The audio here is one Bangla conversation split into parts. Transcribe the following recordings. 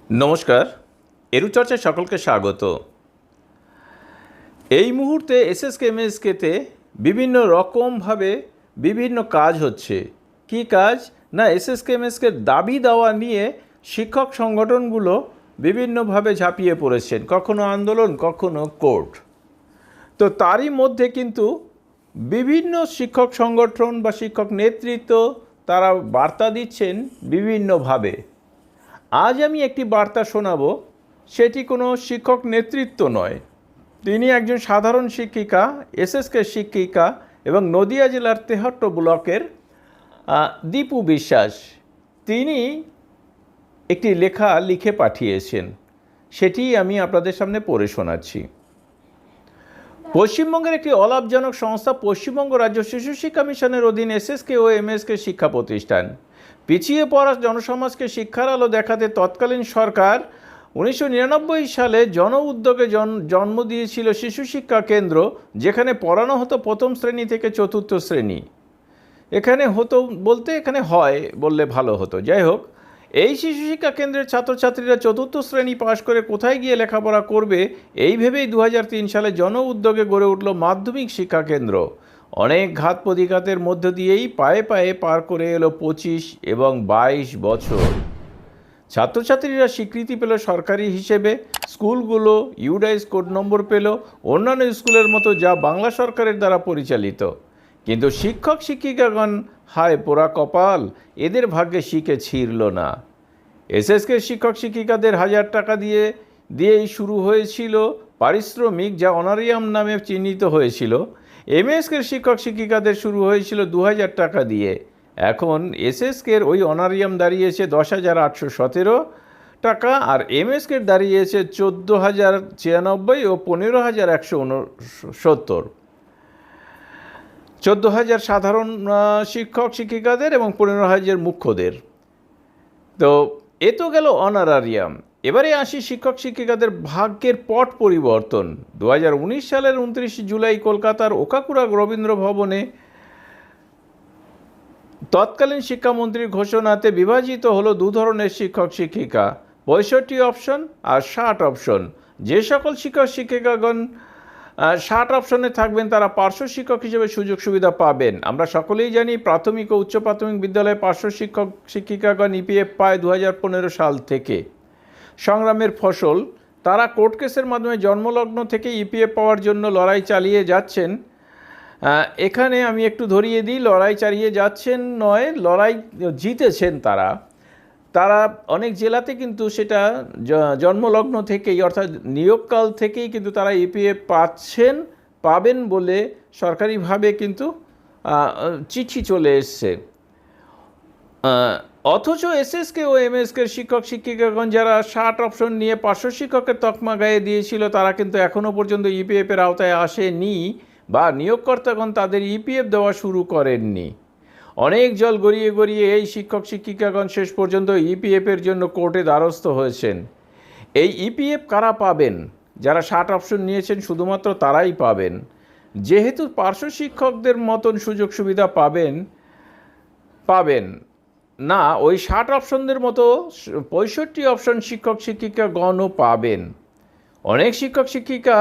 নমস্কার, এডুচার্চায় সকলকে স্বাগত। এই মুহূর্তে এসএসকেএমএসকেতে বিভিন্ন রকমভাবে বিভিন্ন কাজ হচ্ছে। কি কাজ না, এসএসকেএমএসকের দাবি দেওয়া নিয়ে শিক্ষক সংগঠনগুলো বিভিন্নভাবে ঝাঁপিয়ে পড়েছেন, কখনো আন্দোলন, কখনো কোর্ট। তো তারই মধ্যে কিন্তু বিভিন্ন শিক্ষক সংগঠন বা শিক্ষক নেতৃত্ব তারা বার্তা দিচ্ছেন বিভিন্নভাবে। আজ আমি একটি বার্তা শোনাবো, সেটি কোনো শিক্ষক নেতৃত্ব নয়। তিনি একজন সাধারণ শিক্ষিকা, এসএসকে শিক্ষিকা এবং নদিয়া জেলার ৭৩ ব্লকের দীপু বিশ্বাস। তিনি একটি লেখা লিখে পাঠিয়েছেন, সেটি আমি আপনাদের সামনে পড়ে শোনাচ্ছি। পশ্চিমবঙ্গের একটি অলাভজনক সংস্থা পশ্চিমবঙ্গ রাজ্য শিশু শিক্ষা মিশনের অধীন এসএসকে ও এমএসকে শিক্ষা প্রতিষ্ঠান। পিছিয়ে পড়া জনসমাজকে শিক্ষার আলো দেখাতে তৎকালীন সরকার 1999 সালে জন উদ্যোগে জন্ম দিয়েছিল শিশু শিক্ষা কেন্দ্র, যেখানে পড়ানো হতো প্রথম শ্রেণী থেকে চতুর্থ শ্রেণী। এখানে হতো বলতে এখানে হয় বললে ভালো হতো। যাই হোক, এই শিশু শিক্ষা কেন্দ্রের ছাত্রছাত্রীরা চতুর্থ শ্রেণী পাশ করে কোথায় গিয়ে লেখাপড়া করবে, এই ভেবেই 2003 সালে জন উদ্যোগে গড়ে উঠল মাধ্যমিক শিক্ষা কেন্দ্র। অনেক ঘাত প্রতিঘাতের মধ্য দিয়েই পায়ে পায়ে পার করে এলো 25 এবং 22 বছর। ছাত্রছাত্রীরা স্বীকৃতি পেল সরকারি হিসেবে, স্কুলগুলো ইউডাইস কোড নম্বর পেল অন্যান্য স্কুলের মতো, যা বাংলা সরকারের দ্বারা পরিচালিত। কিন্তু শিক্ষক শিক্ষিকাগণ, হায় পোড়া কপাল, এদের ভাগ্যে শিখে ছিঁড়ল না। এসএসকে শিক্ষক শিক্ষিকাদের 1000 টাকা দিয়েই শুরু হয়েছিল পারিশ্রমিক, যা অনারিয়াম নামে চিহ্নিত হয়েছিল। এমএসকের শিক্ষক শিক্ষিকাদের শুরু হয়েছিল 2000 টাকা দিয়ে। এখন এসএসকের ওই অনারিয়াম দাঁড়িয়েছে 10,817 টাকা, আর এমএসকের দাঁড়িয়েছে 14,096 ও 15,169। 14,000 সাধারণ শিক্ষক শিক্ষিকাদের এবং 15,000 মুখ্যদের। তো এ তো গেল অনারারিয়াম। এবারে আসি শিক্ষক শিক্ষিকাদের ভাগ্যের পট পরিবর্তন। 2019 সালের 29 জুলাই কলকাতার ওকাকুরা রবীন্দ্র ভবনে তৎকালীন শিক্ষামন্ত্রীর ঘোষণাতে বিভাজিত হলো দু ধরনের শিক্ষক শিক্ষিকা, 65 অপশন আর 60 অপশন। যে সকল শিক্ষক শিক্ষিকাগণ 60 অপশনে থাকবেন তারা পার্শ্ব শিক্ষক হিসেবে সুযোগ সুবিধা পাবেন। আমরা সকলেই জানি প্রাথমিক ও উচ্চ প্রাথমিক বিদ্যালয়ে পার্শ্ব শিক্ষক শিক্ষিকাগণ ইপিএফ পায় 2015 সাল থেকে। সংগ্রামের ফসল, তারা কোর্ট কেসের মাধ্যমে জন্মলগ্ন থেকে ইপিএফ পাওয়ার জন্য লড়াই চালিয়ে যাচ্ছেন। এখানে আমি একটু ধরিয়ে দিই, লড়াই চালিয়ে যাচ্ছেন নয়, লড়াই জিতেছেন তারা অনেক জেলাতে কিন্তু সেটা জন্মলগ্ন থেকেই, অর্থাৎ নিয়োগকাল থেকেই কিন্তু তারা ইপিএফ পাবেন বলে সরকারিভাবে কিন্তু চিঠি চলে এসছে। অথচ এসএসকে ও এমএসকে শিক্ষক শিক্ষিকাগণ যারা 60 অপশন নিয়ে পার্শ্ব শিক্ষকের তকমা গায়ে দিয়েছিল, তারা কিন্তু এখনও পর্যন্ত ইপিএফের আওতায় আসেনি বা নিয়োগকর্তাগণ তাদের ইপিএফ দেওয়া শুরু করেননি। অনেক জল গড়িয়ে গড়িয়ে এই শিক্ষক শিক্ষিকাগণ শেষ পর্যন্ত ইপিএফের জন্য কোর্টে দ্বারস্থ হয়েছেন। এই ইপিএফ কারা পাবেন? যারা 60 অপশন নিয়েছেন শুধুমাত্র তারাই পাবেন। যেহেতু পার্শ্ব শিক্ষকদের মতন সুযোগ সুবিধা পাবেন না, ওই 60 অপশনদের মতো 65 অপশন শিক্ষক শিক্ষিকাগণও পাবেন। অনেক শিক্ষক শিক্ষিকা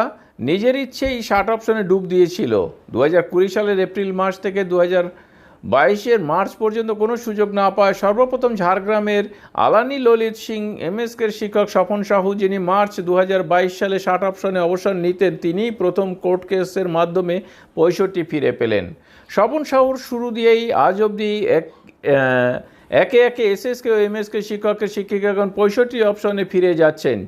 নিজের ইচ্ছেই 60 অপশনে ডুব দিয়েছিল। 2020 সালের এপ্রিল মাস থেকে 2022 মার্চ পর্যন্ত কোনো সুযোগ না পায় সর্বপ্রথম ঝাড়গ্রামের আলানি ললিত সিং এমএসকের শিক্ষক স্বপন সাহু, যিনি মার্চ 2022 সালে 60 অপশনে অবসর নিতেন, তিনিই প্রথম কোর্ট কেসের মাধ্যমে 65 ফিরে পেলেন। স্বপন সাহুর শুরু দিয়েই আজ অবধি একে একে এসএসকে ও এমএসকে শিক্ষকের শিক্ষিকাগণ 65 অপশনে ফিরে যাচ্ছেন।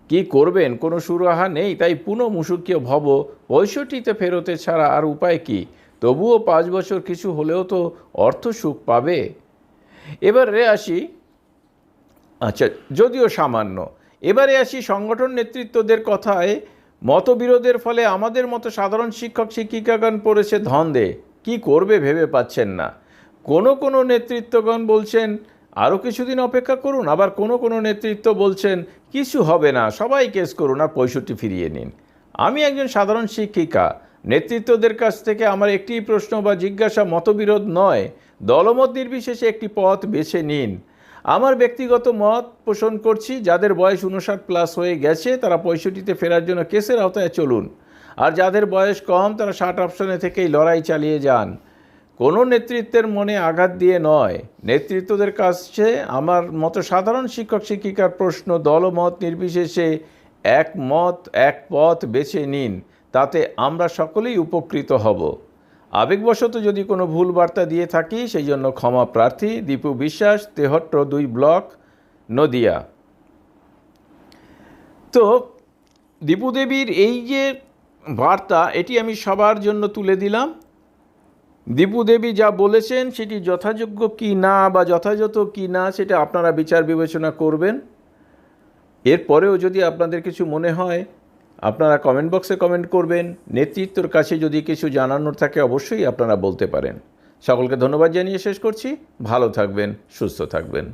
কি করবেন, কোনো সুরাহা নেই, তাই পুনঃমুসুকীয় ভব 65তে ফেরতে ছাড়া আর উপায় কি? তবুও 5 বছর কিছু হলেও তো অর্থ সুখ পাবে। এবারে আসি, যদিও সামান্য। এবারে আসি সংগঠন নেতৃত্বদের কথায়। মতবিরোধের ফলে আমাদের মতো সাধারণ শিক্ষক শিক্ষিকাগণ পড়েছে ধন্দে, কি করবে ভেবে পাচ্ছেন না। কোনো নেতৃত্বগণ বলছেন আরও কিছুদিন অপেক্ষা করুন, আবার কোনো নেতৃত্ব বলছেন কিছু হবে না, সবাই কেস করুন আর 65 ফিরিয়ে নিন। আমি একজন সাধারণ শিক্ষিকা, নেতৃত্বদের কাছ থেকে আমার একটি প্রশ্ন বা জিজ্ঞাসা, মতবিরোধ নয়, দলমত নির্বিশেষে একটি পথ বেছে নিন। আমার ব্যক্তিগত মত পোষণ করছি, যাদের বয়স 59+ হয়ে গেছে তারা 65-তে ফেরার জন্য কেসের আওতায় চলুন, আর যাদের বয়স কম তারা 60 অপশনে থেকেই লড়াই চালিয়ে যান। কোনো নেতৃত্বের মনে আঘাত দিয়ে নয়, নেতৃত্বদের কাছে আমার মতো সাধারণ শিক্ষক শিক্ষিকার প্রশ্ন দলমত নির্বিশেষে এক পথ বেছে নিন, তাতে আমরা সকলেই উপকৃত হব। আবেগবশত যদি কোনো ভুল বার্তা দিয়ে থাকি সেই জন্য ক্ষমা প্রার্থী। দীপু বিশ্বাস, 73 ব্লক, নদিয়া। তো দীপু দেবীর এই যে বার্তা, এটি আমি সবার জন্য তুলে দিলাম। দীপু দেবী যা বলেছেন সেটি যথাযোগ্য কি না বা যথাযথ কি না সেটা আপনারা বিচার বিবেচনা করবেন। এরপরেও যদি আপনাদের কিছু মনে হয় আপনারা কমেন্ট বক্সে কমেন্ট করবেন। নেতৃত্বের কাছে যদি কিছু জানানোর থাকে অবশ্যই আপনারা বলতে পারেন। সকলকে ধন্যবাদ জানিয়ে শেষ করছি। ভালো থাকবেন, সুস্থ থাকবেন।